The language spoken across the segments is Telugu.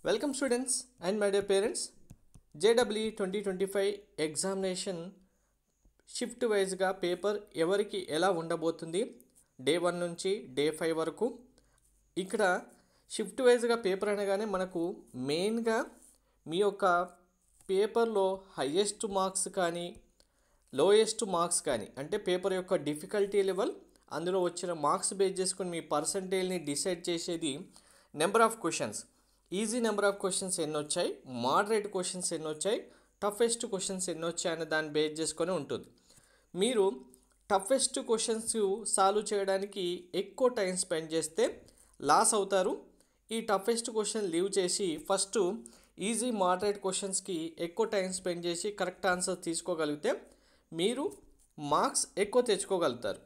Welcome students and my dear parents. JEE 2025 examination shift వైజ్గా పేపర్ ఎవరికి ఎలా ఉండబోతుంది డే 1 నుంచి డే 5 వరకు. ఇక్కడ షిఫ్ట్ వైజ్గా పేపర్ అనగానే మనకు మెయిన్గా మీ యొక్క పేపర్లో హైయెస్ట్ మార్క్స్ కానీ లోయెస్ట్ మార్క్స్ కానీ అంటే పేపర్ యొక్క డిఫికల్టీ లెవెల్ అందులో వచ్చిన మార్క్స్ బేస్ చేసుకుని మీ పర్సంటేజ్ని డిసైడ్ చేసేది number of questions. Easy number of questions ఎన్ని వచ్చాయి, మోడరేట్ క్వశ్చన్స్ ఎన్ని వచ్చాయి, టఫెస్ట్ క్వశ్చన్స్ ఎన్ని వచ్చాయి అనే దాన్ని బేస్ చేసుకొని ఉంటుంది. మీరు టఫెస్ట్ క్వశ్చన్స్ సాల్వ్ చేయడానికి ఎక్కువ టైం స్పెండ్ చేస్తే లాస్ అవుతారు. ఈ టఫెస్ట్ క్వశ్చన్ లీవ్ చేసి ఫస్ట్ ఈజీ మోడరేట్ క్వశ్చన్స్కి ఎక్కువ టైం స్పెండ్ చేసి కరెక్ట్ ఆన్సర్ తీసుకోగలిగితే మీరు మార్క్స్ ఎక్కువ తెచ్చుకోగలుగుతారు.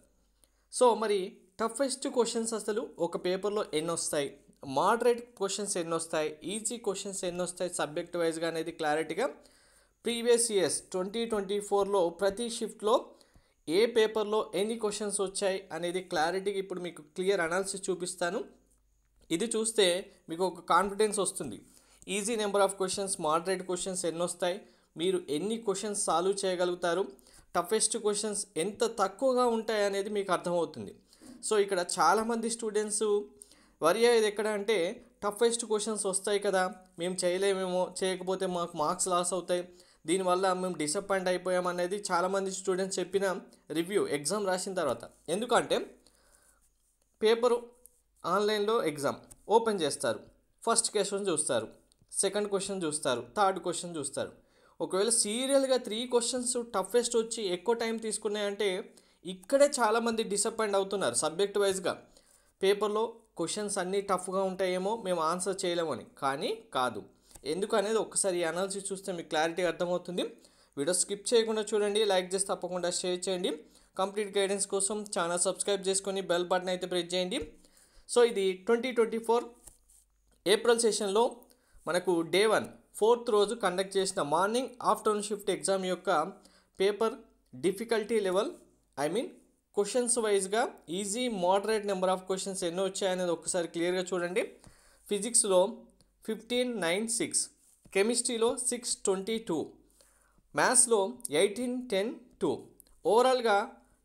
సో మరి టఫెస్ట్ క్వశ్చన్స్ అసలు ఒక పేపర్లో ఎన్ని వస్తాయి, మోడరేట్ క్వశ్చన్స్ ఎన్ని వస్తాయి, ఈజీ క్వశ్చన్స్ ఎన్ని వస్తాయి సబ్జెక్ట్ వైజ్గా అనేది క్లారిటీగా ప్రీవియస్ ఇయర్స్ 2024లో ప్రతి షిఫ్ట్లో ఏ పేపర్లో ఎన్ని క్వశ్చన్స్ వచ్చాయి అనేది క్లారిటీగా ఇప్పుడు మీకు క్లియర్ అనాలిసిస్ చూపిస్తాను. ఇది చూస్తే మీకు ఒక కాన్ఫిడెన్స్ వస్తుంది. Easy number of questions, moderate questions ఎన్ని వస్తాయి, మీరు ఎన్ని క్వశ్చన్స్ సాల్వ్ చేయగలుగుతారు, టఫెస్ట్ క్వశ్చన్స్ ఎంత తక్కువగా ఉంటాయి అనేది మీకు అర్థమవుతుంది. సో ఇక్కడ చాలామంది స్టూడెంట్స్ వరి అయ్యేది ఎక్కడ అంటే టఫెస్ట్ క్వశ్చన్స్ వస్తాయి కదా, మేము చేయలేమేమో, చేయకపోతే మాకు మార్క్స్ లాస్ అవుతాయి, దీనివల్ల మేము డిసప్పాయింట్ అయిపోయాం అనేది చాలామంది స్టూడెంట్స్ చెప్పిన రివ్యూ ఎగ్జామ్ రాసిన తర్వాత. ఎందుకంటే పేపరు ఆన్లైన్లో ఎగ్జామ్ ఓపెన్ చేస్తారు, ఫస్ట్ క్వశ్చన్ చూస్తారు, సెకండ్ క్వశ్చన్ చూస్తారు, థర్డ్ క్వశ్చన్ చూస్తారు. ఒకవేళ సీరియల్గా 3 క్వశ్చన్స్ టఫెస్ట్ వచ్చి ఎక్కువ టైం తీసుకున్నాయంటే ఇక్కడే చాలామంది డిసప్పాయింట్ అవుతున్నారు. సబ్జెక్ట్ వైజ్గా పేపర్లో క్వశ్చన్స్ అన్నీ టఫ్గా ఉంటాయేమో, మేము ఆన్సర్ చేయలేమని, కానీ కాదు. ఎందుకు అనేది ఒక్కసారి ఈ అనాలిసిస్ చూస్తే మీకు క్లారిటీ అర్థమవుతుంది. వీడియో స్కిప్ చేయకుండా చూడండి, లైక్ చేసి తప్పకుండా షేర్ చేయండి. కంప్లీట్ గైడెన్స్ కోసం ఛానల్ సబ్స్క్రైబ్ చేసుకొని బెల్ బటన్ అయితే ప్రెస్ చేయండి. సో ఇది 2024 ఏప్రిల్ సెషన్లో మనకు డే 1 4th రోజు కండక్ట్ చేసిన మార్నింగ్ ఆఫ్టర్నూన్ షిఫ్ట్ ఎగ్జామ్ యొక్క పేపర్ డిఫికల్టీ లెవెల్ క్వశ్చన్స్ వైజ్గా easy moderate number of questions ఎన్నో వచ్చాయనేది ఒక్కసారి క్లియర్గా చూడండి. ఫిజిక్స్లో 1596, కెమిస్ట్రీలో 622, మ్యాథ్స్లో 1810-2. ఓవరాల్గా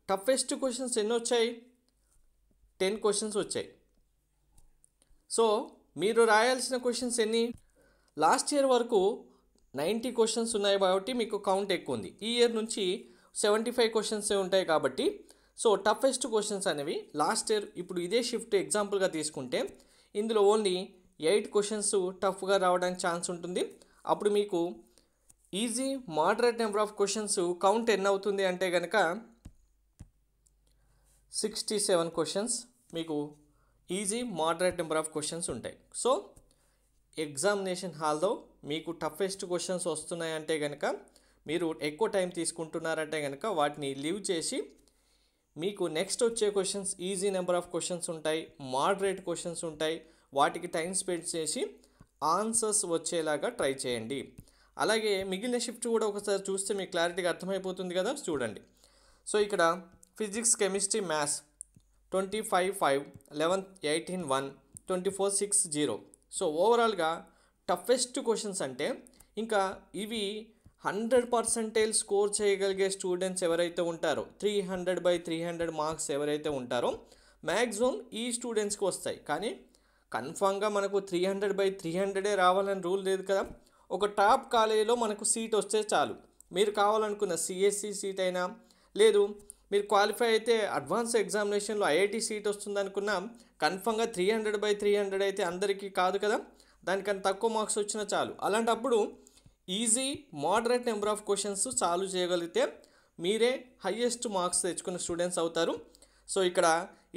టఫెస్ట్ క్వశ్చన్స్ ఎన్ని వచ్చాయి, 10 క్వశ్చన్స్ వచ్చాయి. సో మీరు రాయాల్సిన క్వశ్చన్స్ ఎన్ని, లాస్ట్ ఇయర్ వరకు 90 క్వశ్చన్స్ ఉన్నాయి కాబట్టి మీకు కౌంట్ ఎక్కువ ఉంది. ఈ ఇయర్ నుంచి 75 క్వశ్చన్స్ ఉంటాయి కాబట్టి సో టఫెస్ట్ క్వశ్చన్స్ అనేవి లాస్ట్ ఇయర్ ఇప్పుడు ఇదే షిఫ్ట్ ఎగ్జాంపుల్గా తీసుకుంటే ఇందులో ఓన్లీ 8 క్వశ్చన్స్ టఫ్గా రావడానికి ఛాన్స్ ఉంటుంది. అప్పుడు మీకు easy moderate number of questions count ఎన్ని అవుతుంది అంటే కనుక 67 క్వశ్చన్స్ మీకు easy moderate number of questions ఉంటాయి. సో ఎగ్జామినేషన్ హాల్లో మీకు టఫెస్ట్ క్వశ్చన్స్ వస్తున్నాయంటే కనుక మీరు ఎక్కువ టైం తీసుకుంటున్నారంటే కనుక వాటిని లీవ్ చేసి మీకు నెక్స్ట్ వచ్చే questions easy number of questions ఉంటాయి, మోడరేట్ క్వశ్చన్స్ ఉంటాయి, వాటికి టైం స్పెండ్ చేసి ఆన్సర్స్ వచ్చేలాగా ట్రై చేయండి. అలాగే మిగిలిన షిఫ్ట్ కూడా ఒకసారి చూస్తే మీకు క్లారిటీగా అర్థమైపోతుంది కదా, చూడండి. సో ఇక్కడ physics, chemistry, maths 25-5, 11th 18-1, 24-6-0. So ఓవరాల్గా టఫెస్ట్ క్వశ్చన్స్ అంటే ఇంకా ఇవి 100% స్కోర్ చేయగలిగే స్టూడెంట్స్ ఎవరైతే ఉంటారో 300/300 మార్క్స్ ఎవరైతే ఉంటారో మ్యాక్సిమం ఈ స్టూడెంట్స్కి వస్తాయి. కానీ కన్ఫామ్గా మనకు 300/300 రావాలని రూల్ లేదు కదా. ఒక టాప్ కాలేజీలో మనకు సీట్ వస్తే చాలు. మీరు కావాలనుకున్న సిఎస్సి సీట్ అయినా, లేదు మీరు క్వాలిఫై అయితే అడ్వాన్స్ ఎగ్జామినేషన్లో ఐఐటి సీట్ వస్తుంది అనుకున్నా కన్ఫామ్గా 300/300 అయితే అందరికీ కాదు కదా, దానికన్నా తక్కువ మార్క్స్ వచ్చినా చాలు. అలాంటప్పుడు easy moderate number of questions solve చేయగలిగితే మీరే హయ్యెస్ట్ మార్క్స్ తెచ్చుకున్న స్టూడెంట్స్ అవుతారు. సో ఇక్కడ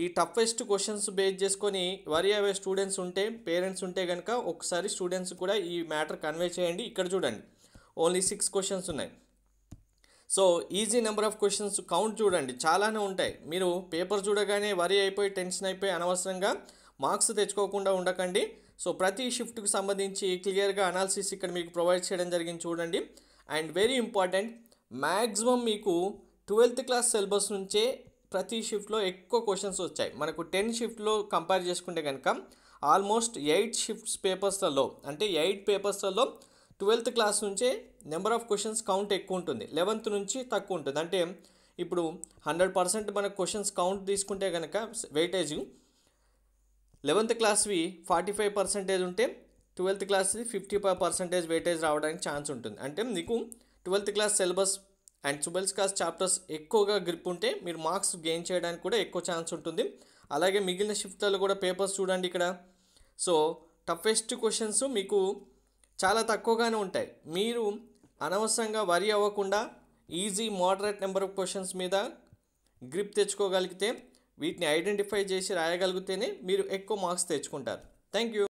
ఈ టఫెస్ట్ క్వశ్చన్స్ బేస్ చేసుకొని వరి అయ్యే స్టూడెంట్స్ ఉంటే, పేరెంట్స్ ఉంటే కనుక ఒకసారి స్టూడెంట్స్ కూడా ఈ మ్యాటర్ కన్వే చేయండి. ఇక్కడ చూడండి ఓన్లీ 6 క్వశ్చన్స్ ఉన్నాయి. So easy number of questions count చూడండి, చాలానే ఉంటాయి. మీరు పేపర్ చూడగానే వరి అయిపోయి టెన్షన్ అయిపోయి అనవసరంగా మార్క్స్ తెచ్చుకోకుండా ఉండకండి. సో ప్రతి షిఫ్ట్కి సంబంధించి క్లియర్గా అనాలిసిస్ ఇక్కడ మీకు ప్రొవైడ్ చేయడం జరిగింది చూడండి. అండ్ వెరీ ఇంపార్టెంట్, మ్యాక్సిమం మీకు 12th క్లాస్ సిలబస్ నుంచే ప్రతి షిఫ్ట్లో ఎక్కువ క్వశ్చన్స్ వచ్చాయి. మనకు 10 షిఫ్ట్లో కంపేర్ చేసుకుంటే కనుక ఆల్మోస్ట్ 8 షిఫ్ట్స్ పేపర్స్లలో, అంటే 8 పేపర్స్లలో 12th క్లాస్ నుంచే నెంబర్ ఆఫ్ క్వశ్చన్స్ కౌంట్ ఎక్కువ ఉంటుంది, 11th నుంచి తక్కువ ఉంటుంది. అంటే ఇప్పుడు 100% మన క్వశ్చన్స్ కౌంట్ తీసుకుంటే కనుక వెయిటేజ్ 11th క్లాస్వి 45% ఉంటే 12th క్లాస్ది 55% వెయిటేజ్ రావడానికి ఛాన్స్ ఉంటుంది. అంటే మీకు 12th class syllabus and 12th class chapters ఎక్కువగా గ్రిప్ ఉంటే మీరు మార్క్స్ గెయిన్ చేయడానికి కూడా ఎక్కువ ఛాన్స్ ఉంటుంది. అలాగే మిగిలిన షిఫ్ట్లలో కూడా పేపర్స్ చూడండి ఇక్కడ. సో టఫెస్ట్ క్వశ్చన్స్ మీకు చాలా తక్కువగానే ఉంటాయి. మీరు అనవసరంగా వరి అవ్వకుండా easy moderate number of questions మీద గ్రిప్ తెచ్చుకోగలిగితే, వీటిని ఐడెంటిఫై చేసి రాయగలిగితేనే మీరు ఎక్కువ మార్క్స్ తెచ్చుకుంటారు. Thank you.